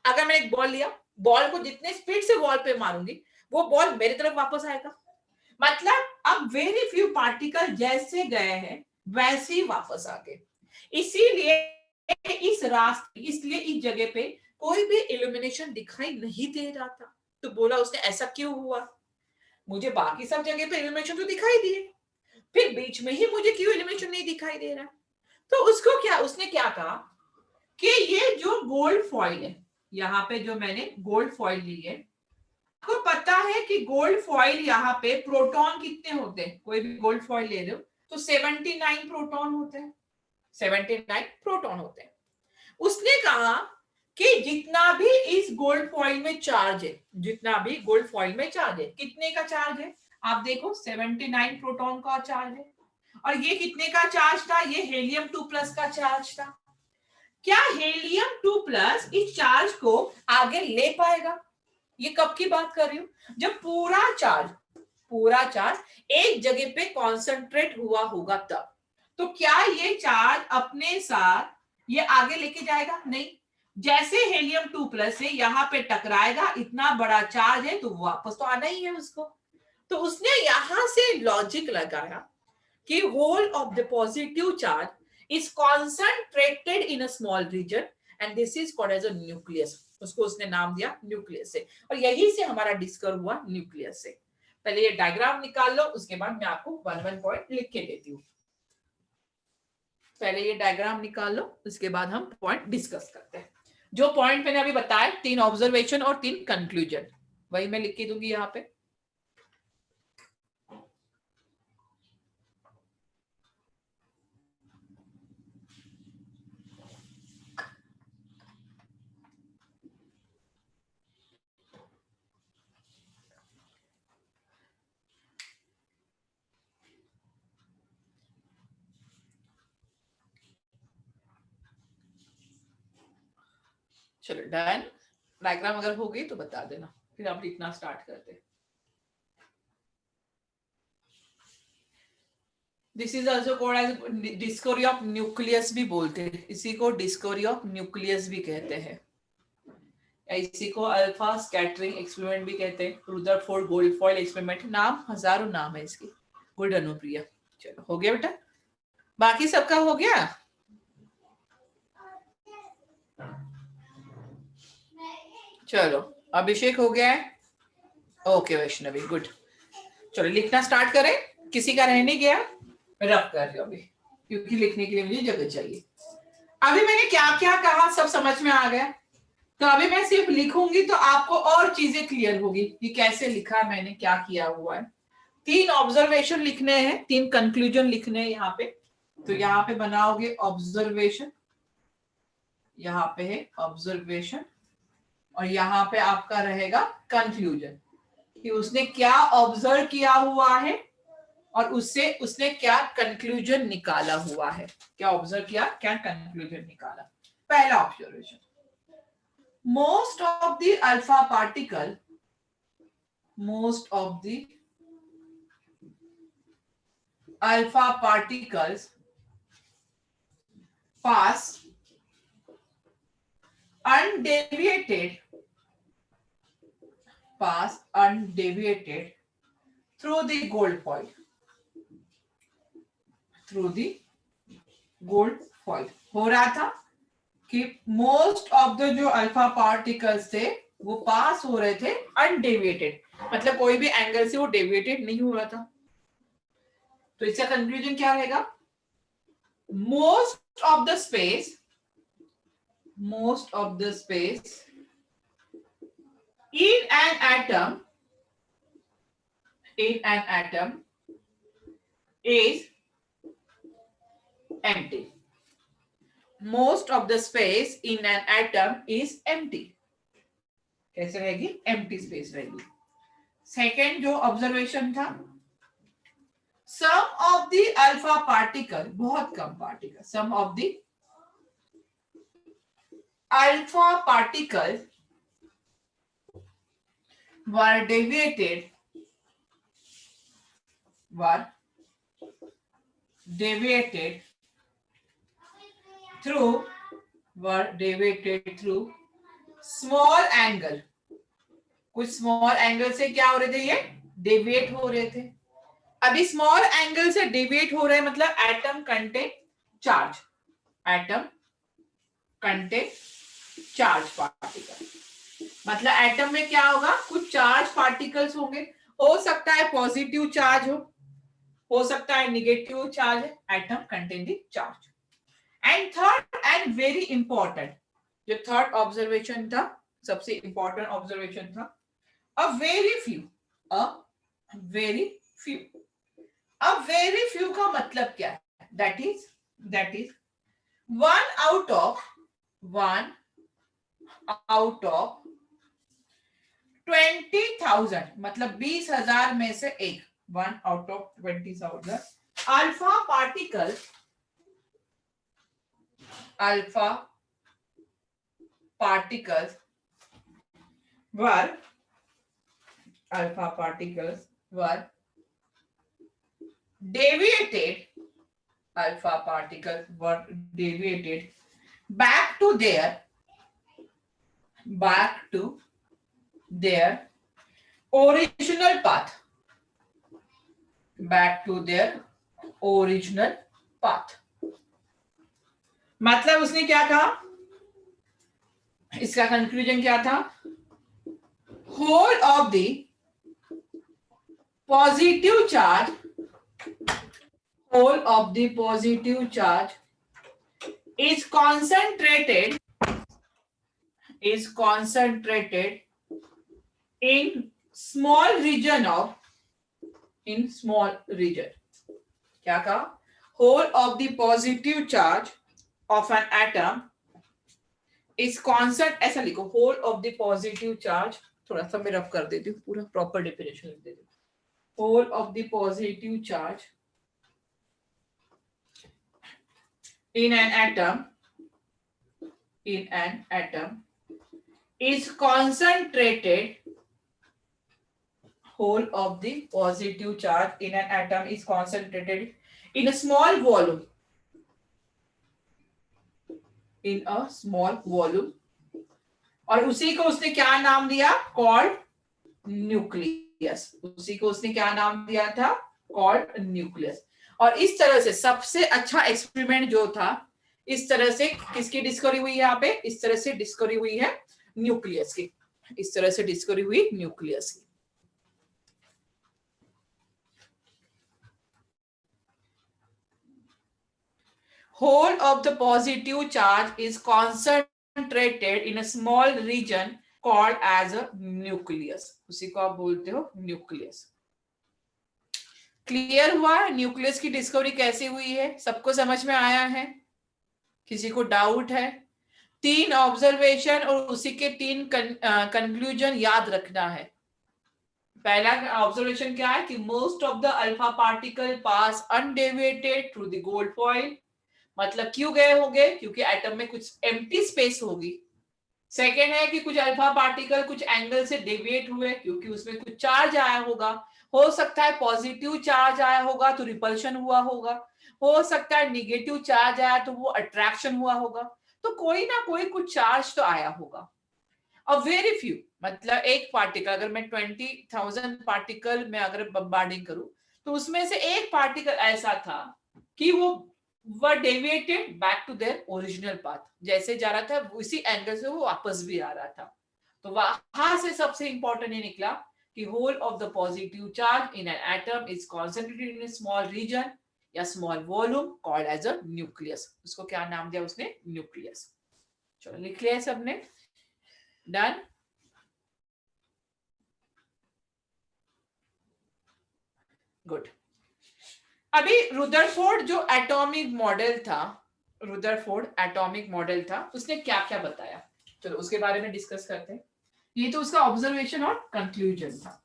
अगर मैंने एक बॉल लिया, बॉल को जितने स्पीड से वॉल पे मारूंगी वो बॉल मेरी तरफ वापस आएगा। मतलब अब वेरी फ्यू पार्टिकल जैसे गए हैं वैसे ही वापस आ गए। इसीलिए इस रास्ते, इसलिए इस जगह पे कोई भी इल्यूमिनेशन दिखाई नहीं दे रहा था। तो बोला उसने ऐसा क्यों हुआ? मुझे बाकी सब जगह पे इल्यूमिनेशन तो दिखाई दिए, फिर बीच में ही मुझे क्यों इल्यूमिनेशन नहीं दिखाई दे रहा? तो उसको क्या, उसने क्या कहा कि ये जो गोल्ड फॉइल है, यहाँ पे जो मैंने गोल्ड फॉइल ली है, आपको पता है कि गोल्ड फॉइल यहाँ पे प्रोटॉन कितने होते हैं? कोई भी गोल्ड फॉइल ले लो तो 79 प्रोटॉन होते हैं, 79 प्रोटॉन होते हैं। उसने कहा कि जितना भी इस गोल्ड फॉइल में चार्ज है, जितना भी गोल्ड फॉइल में चार्ज है, कितने का चार्ज है? आप देखो 79 प्रोटॉन का चार्ज है। और ये कितने का चार्ज था? ये He2+ का चार्ज था। क्या He2+ इस चार्ज को आगे ले पाएगा? ये कब की बात कर रही हूं? जब पूरा चार्ज एक जगह पे कॉन्सेंट्रेट हुआ होगा तब। तो क्या ये चार्ज अपने साथ ये आगे लेके जाएगा? नहीं। जैसे He2+ से यहाँ पे टकराएगा, इतना बड़ा चार्ज है तो वापस तो आना ही है उसको। तो उसने यहां से लॉजिक लगाया कि whole of the positive charge is concentrated in a small region and this is called as a nucleus। उसको उसने नाम दिया न्यूक्लियस से, और यही से हमारा डिस्कवर हुआ न्यूक्लियस से। पहले ये डायग्राम निकाल लो, उसके बाद मैं आपको वन वन पॉइंट लिख के देती हूँ। पहले ये डायग्राम निकाल लो, उसके बाद हम पॉइंट डिस्कस करते हैं। जो पॉइंट मैंने अभी बताया, 3 ऑब्जर्वेशन और 3 कंक्लूजन, वही मैं लिख के दूंगी यहाँ पे। चलो डन। डायग्राम अगर हो गई तो बता देना, फिर आप लिखना स्टार्ट करते हैं। This is also called as discovery of nucleus भी बोलते हैं, इसी को डिस्कवरी ऑफ न्यूक्लियस भी कहते हैं, इसी को अल्फा स्कैटरिंग एक्सपेरिमेंट भी कहते हैं, रुदरफोर्ड गोल्डफॉयल एक्सपेरिमेंट, नाम हजारों नाम है इसके। गुड अनुप्रिया, चलो हो गया बेटा, बाकी सबका हो गया। चलो अभिषेक हो गया है, ओके वैष्णवी गुड। चलो लिखना स्टार्ट करें, किसी का रह नहीं गया, रफ कर रही हूं अभी क्योंकि लिखने के लिए मुझे जगह चाहिए। अभी मैंने क्या क्या कहा सब समझ में आ गया, तो अभी मैं सिर्फ लिखूंगी तो आपको और चीजें क्लियर होगी कि कैसे लिखा मैंने, क्या किया हुआ है। 3 ऑब्जर्वेशन लिखने हैं, 3 कंक्लूजन लिखने हैं यहाँ पे, तो यहाँ पे बनाओगे ऑब्जर्वेशन, यहाँ पे है ऑब्जर्वेशन, और यहाँ पे आपका रहेगा कंक्लूजन कि उसने क्या ऑब्जर्व किया हुआ है और उससे उसने क्या कंक्लूजन निकाला हुआ है, क्या ऑब्जर्व किया, क्या कंक्लूजन निकाला। पहला observation, most of the alpha particle pass undeviated through the gold foil, हो रहा था कि मोस्ट ऑफ द जो अल्फा पार्टिकल्स थे वो पास हो रहे थे अनडेविएटेड, मतलब कोई भी एंगल से वो डेविएटेड नहीं हो रहा था। तो इसका कंक्लूजन क्या रहेगा, most of the space in an atom is empty. Most of the space in an atom is empty. कैसे रहेगी, empty space रहेगी। सेकेंड जो ऑब्जर्वेशन था, some of the alpha particle, बहुत कम particle, some of the alpha particle were deviated through small angle, कुछ small angle से क्या हो रहे थे, ये डेविएट हो रहे थे। अभी स्मॉल एंगल से डेविएट हो रहे हैं मतलब एटम कंटेन चार्ज, पार्टिकल, मतलब एटम में क्या होगा, कुछ चार्ज पार्टिकल्स होंगे, हो सकता है पॉजिटिव चार्ज हो सकता है negative charge, atom contain the charge. And third and very important, जो थर्ड ऑब्जर्वेशन था, सबसे इंपॉर्टेंट ऑब्जर्वेशन था, a very few का मतलब क्या है, that is 1 out of 20,000, मतलब 20,000 में से एक, 1 out of 20,000 alpha particles were deviated back to their original path, मतलब उसने क्या कहा, इसका कंक्लूजन क्या था, whole of the positive charge is concentrated in small region, क्या कहा, whole of the positive charge of an atom is constant, ऐसा लिखो, whole of the positive charge, थोड़ा सा मैं रफ कर देती हूँ, पूरा प्रॉपर डेफिनेशन लिख देती हूँ, whole of the positive charge in an atom is concentrated, whole of the positive charge in an atom is concentrated in a small volume, in a small volume, और उसी को उसने क्या नाम दिया, कॉल्ड न्यूक्लियस। उसी को उसने क्या नाम दिया था, कॉल्ड न्यूक्लियस। और इस तरह से सबसे अच्छा एक्सपेरिमेंट जो था, इस तरह से किसकी डिस्कवरी हुई है यहाँ पे, इस तरह से डिस्कवरी हुई है न्यूक्लियस की, इस तरह से डिस्कवरी हुई न्यूक्लियस की। Whole of the positive charge is concentrated in a small region called as a nucleus. उसी को आप बोलते हो न्यूक्लियस। क्लियर हुआ है न्यूक्लियस की डिस्कवरी कैसे हुई है, सबको समझ में आया है, किसी को डाउट है? 3 ऑब्जर्वेशन और उसी के 3 कंक्लूजन याद रखना है। पहला ऑब्जर्वेशन क्या है कि most of the alpha particle pass undeviated through the gold foil. मतलब क्यों गए होंगे, क्योंकि एटम में कुछ एम्प्टी स्पेस होगी। सेकेंड है कि कुछ अल्फा पार्टिकल कुछ एंगल से डेविएट हुए, क्योंकि उसमें कुछ चार्ज आया होगा। हो सकता है पॉजिटिव चार्ज आया होगा तो रिपल्शन हुआ होगा, हो सकता है निगेटिव चार्ज आया तो वो अट्रैक्शन हुआ होगा। तो कोई ना कोई कुछ चार्ज तो आया होगा। अब वेरी फ्यू, मतलब एक पार्टिकल, अगर मैं 20,000 पार्टिकल में अगर बम्बार्डिंग करूं तो उसमें से एक पार्टिकल ऐसा था कि वो were deviated back to their original path, जैसे जा रहा था उसी एंगल से वो वापस भी आ रहा था। तो वहां से सबसे इंपॉर्टेंट ये निकला कि whole of the positive charge in an atom is concentrated in small region या small volume called as a nucleus. उसको क्या नाम दिया उसने, न्यूक्लियस। चलो लिख लिया सबने, डन। गुड। अभी रुदरफोर्ड जो एटॉमिक मॉडल था, रुदरफोर्ड एटॉमिक मॉडल था, उसने क्या क्या बताया, चलो उसके बारे में डिस्कस करते हैं। ये तो उसका ऑब्जर्वेशन और कंक्लूजन था।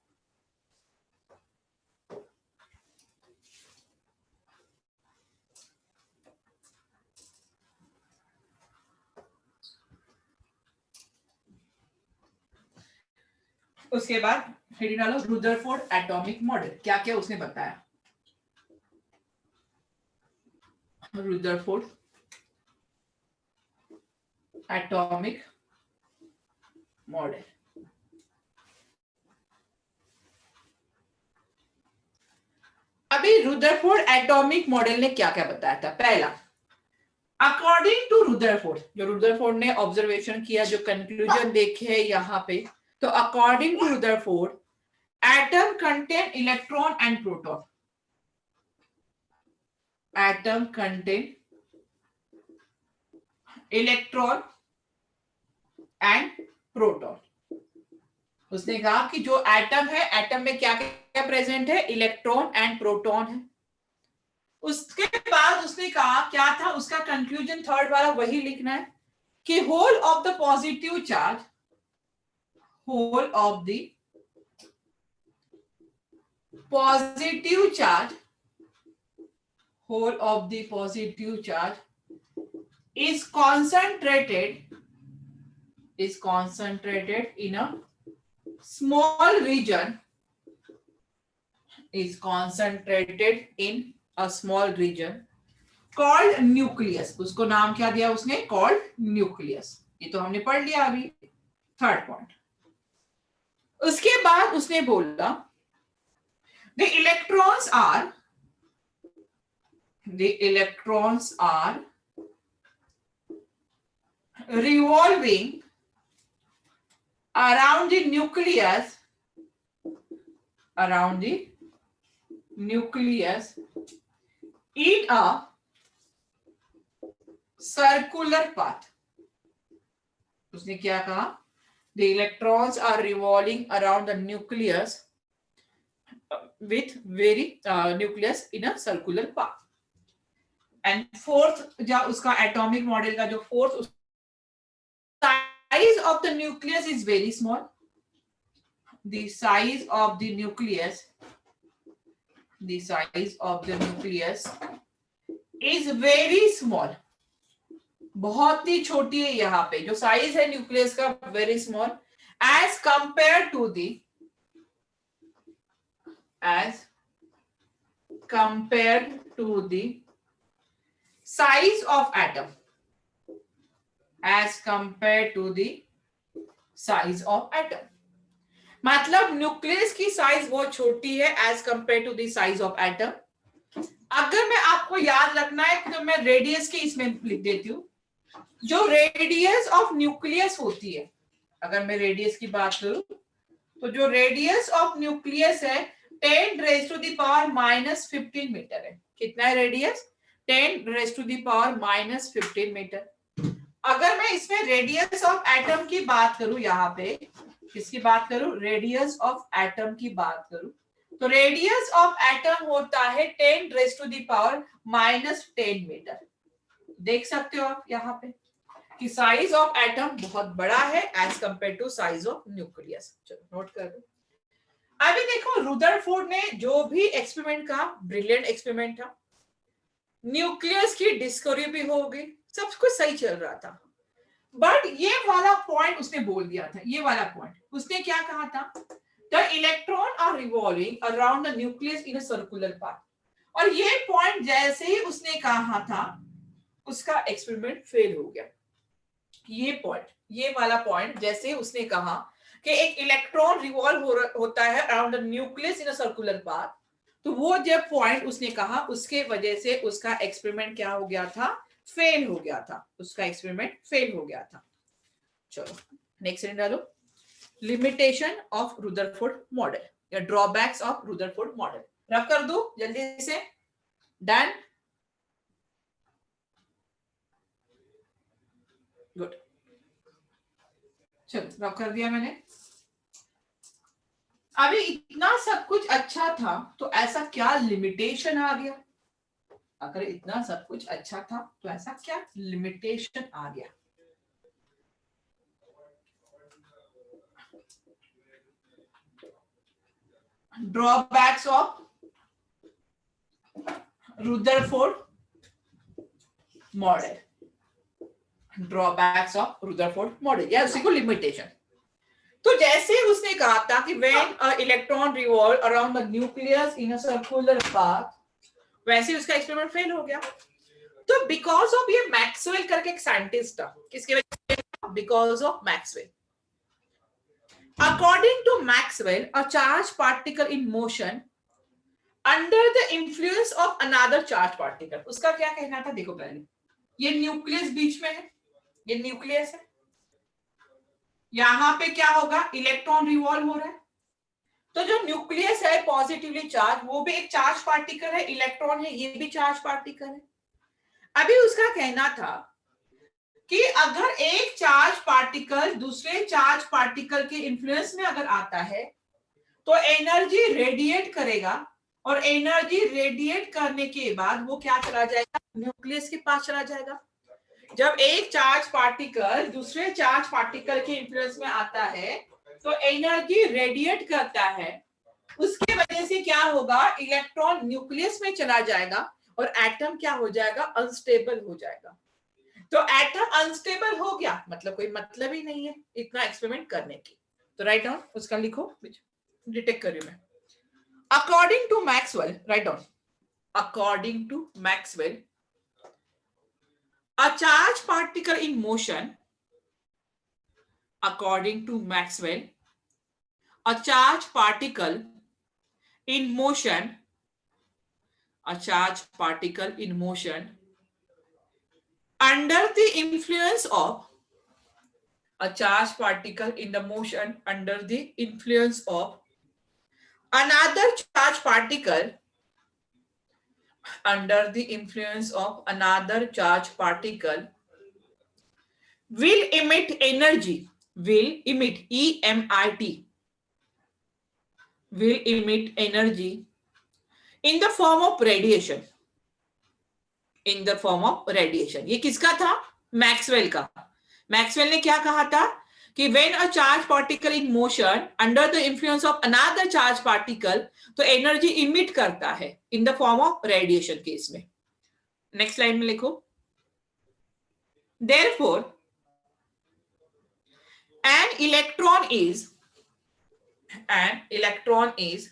उसके बाद हेडिंग डालो रुदरफोर्ड एटॉमिक मॉडल, क्या क्या उसने बताया। Rutherford atomic model. अभी रुदरफोर्ड एटॉमिक मॉडल ने क्या क्या बताया था। पहला, अकॉर्डिंग टू रुदरफोर्ड, जो रुदरफोर्ड ने ऑब्जर्वेशन किया, जो कंक्लूजन देखे यहाँ पे, तो according to Rutherford atom contain electron and proton. Atom contain electron and proton. उसने कहा कि जो एटम है, एटम में क्या क्या प्रेजेंट है, इलेक्ट्रॉन एंड प्रोटॉन है। उसके बाद उसने कहा क्या था उसका कंक्लूजन, थर्ड वाला वही लिखना है कि whole of the positive charge, whole of the positive charge, whole of the positive charge is concentrated in a small region, is concentrated in a small region called nucleus. उसको नाम क्या दिया उसने, called nucleus। ये तो हमने पढ़ लिया अभी, थर्ड पॉइंट। उसके बाद उसने बोला the electrons are revolving around the nucleus in a circular path। उसने क्या कहा, the electrons are revolving around the nucleus with very nucleus in a circular path। And fourth जो उसका एटॉमिक मॉडल का जो fourth, size of the nucleus is very small, the size of the nucleus is very small, बहुत ही छोटी है। यहाँ पे जो साइज है न्यूक्लियस का, very small, as compare to the compared to the size of atom, as compared to the size of atom. मतलब nucleus की साइज बहुत छोटी है as compare to the size of atom. अगर मैं आपको याद रखना है तो मैं रेडियस की इसमें लिख देती हूँ. जो रेडियस ऑफ न्यूक्लियस होती है, अगर मैं रेडियस की बात करूं तो जो रेडियस ऑफ न्यूक्लियस है 10 raise to the power -15 metre है. कितना है radius? 10 raise to the power -15 metre. अगर मैं इसमें रेडियस ऑफ एटम की बात करूं, यहाँ पे किसकी बात करूं? रेडियस ऑफ एटम की बात करूं तो रेडियस ऑफ एटम होता है 10 raise to the power -10 metre. देख सकते हो आप यहाँ पे कि साइज ऑफ एटम बहुत बड़ा है as compare to size of nucleus. चलो नोट कर दो. अभी देखो रुदरफोर्ड ने जो भी एक्सपेरिमेंट कहा, ब्रिलियंट एक्सपेरिमेंट था. न्यूक्लियस की डिस्कवरी भी हो गई, सब कुछ सही चल रहा था. बट ये वाला पॉइंट उसने बोल दिया था. ये वाला पॉइंट उसने क्या कहा था? The electron are revolving around the nucleus in a circular path. और ये पॉइंट जैसे ही उसने कहा था उसका एक्सपेरिमेंट फेल हो गया. ये पॉइंट, ये वाला पॉइंट जैसे उसने कहा कि एक इलेक्ट्रॉन रिवॉल्व होता है around the nucleus in a circular path, तो वो जब पॉइंट उसने कहा उसके वजह से उसका एक्सपेरिमेंट क्या हो गया था? फेल हो गया था. उसका एक्सपेरिमेंट फेल हो गया था. चलो नेक्स्ट डालो. लिमिटेशन ऑफ रुदरफोर्ड मॉडल या drawbacks of Rutherford model. Rough कर दो जल्दी से. डन. गुड. चलो रफ कर दिया मैंने. अभी इतना सब कुछ अच्छा था तो ऐसा क्या लिमिटेशन आ गया? अगर इतना सब कुछ अच्छा था तो ऐसा क्या लिमिटेशन आ गया? Drawbacks of Rutherford model. Drawbacks of Rutherford model या उसी को लिमिटेशन. तो जैसे उसने कहा था कि when a electron revolve around the nucleus in a circular path, वैसे उसका एक्सपेरिमेंट फेल हो गया. तो बिकॉज ऑफ ये मैक्सवेल करके एक साइंटिस्ट था. किसके वजह से? Because of Maxwell. According to Maxwell a charge particle in motion under the influence of another charge particle. उसका क्या कहना था? देखो पहले ये न्यूक्लियस बीच में है, ये न्यूक्लियस है. यहां पे क्या होगा? इलेक्ट्रॉन रिवॉल्व हो रहा है. तो जो न्यूक्लियस है पॉजिटिवली चार्ज, वो भी एक चार्ज पार्टिकल है. इलेक्ट्रॉन है, ये भी चार्ज पार्टिकल है. अभी उसका कहना था कि अगर एक चार्ज पार्टिकल दूसरे चार्ज पार्टिकल के इन्फ्लुएंस में अगर आता है तो एनर्जी रेडिएट करेगा और एनर्जी रेडिएट करने के बाद वो क्या चला जाएगा? न्यूक्लियस के पास चला जाएगा. जब एक चार्ज पार्टिकल दूसरे चार्ज पार्टिकल के इन्फ्लुएंस में आता है तो एनर्जी रेडिएट करता है. उसके वजह से क्या होगा? इलेक्ट्रॉन न्यूक्लियस में चला जाएगा और एटम क्या हो जाएगा? अनस्टेबल हो जाएगा. तो एटम अनस्टेबल हो गया मतलब कोई मतलब ही नहीं है इतना एक्सपेरिमेंट करने की. तो राइट डाउन उसका लिखो, डिटेक्ट करिए मैं. According to Maxwell, write down. According to Maxwell a charge particle in motion, according to Maxwell, a charge particle in motion, a charge particle in motion under the influence of a charge particle in the motion under the influence of another charge particle under the influence of another charge particle will emit energy, will emit EMIT, will emit energy in the form of radiation, in the form of radiation. ये किसका था? Maxwell का. Maxwell ने क्या कहा था कि when a charge particle in motion under the influence of another charge particle तो एनर्जी इमिट करता है in the form of radiation case में. नेक्स्ट लाइन में लिखो. Therefore an electron is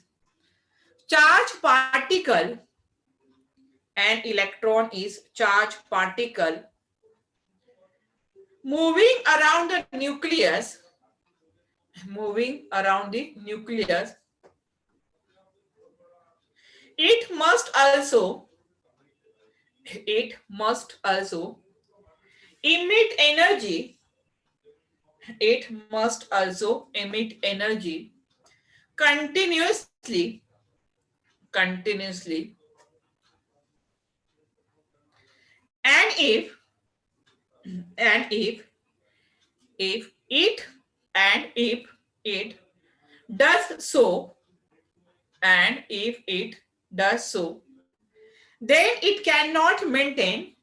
charge particle An electron is charged particle moving around the nucleus. Moving around the nucleus. It must also emit energy. It must also emit energy continuously. And if it does so, then it cannot maintain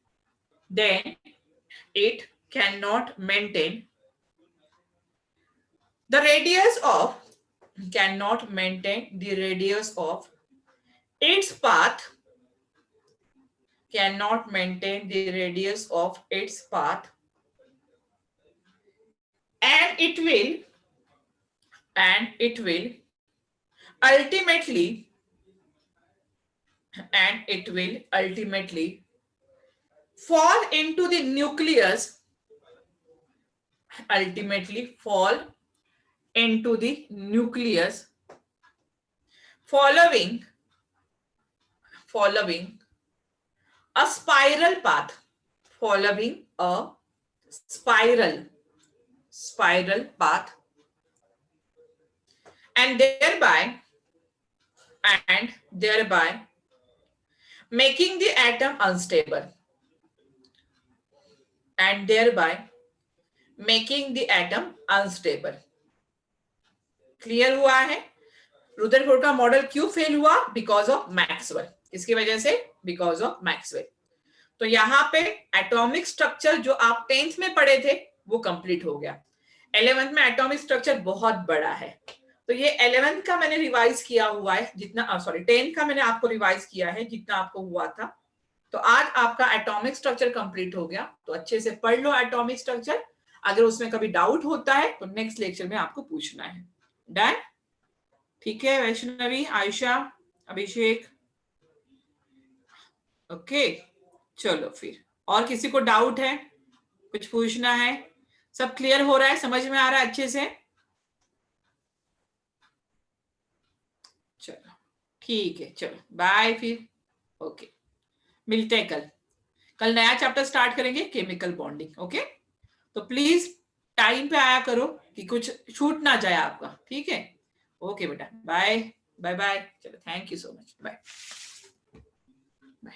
the radius of its path, and it will ultimately fall into the nucleus, following a spiral path, and thereby making the atom unstable, clear हुआ है? Rutherford का model क्यों fail हुआ? Because of Maxwell. किसकी वजह से? Because of Maxwell. तो यहाँ पे एटॉमिक स्ट्रक्चर जो आप 10th में पढ़े थे वो कंप्लीट हो गया. 11th में एटॉमिक स्ट्रक्चर बहुत बड़ा है, तो ये 11th का मैंने रिवाइज किया हुआ है जितना, 10th का मैंने आपको रिवाइज किया है जितना आपको हुआ था. तो आज आपका एटॉमिक स्ट्रक्चर कंप्लीट हो गया. तो अच्छे से पढ़ लो एटॉमिक स्ट्रक्चर. अगर उसमें कभी डाउट होता है तो नेक्स्ट लेक्चर में आपको पूछना है. डन? ठीक है वैष्णवी, आयशा, अभिषेक. ओके चलो फिर. और किसी को डाउट है, कुछ पूछना है? सब क्लियर हो रहा है, समझ में आ रहा है अच्छे से? चलो ठीक है, चलो बाय फिर. ओके मिलते हैं कल नया चैप्टर स्टार्ट करेंगे, केमिकल बॉन्डिंग. ओके तो प्लीज टाइम पे आया करो कि कुछ छूट ना जाए आपका. ठीक है? ओके बेटा, बाय बाय बाय. चलो thank you so much. Bye bye.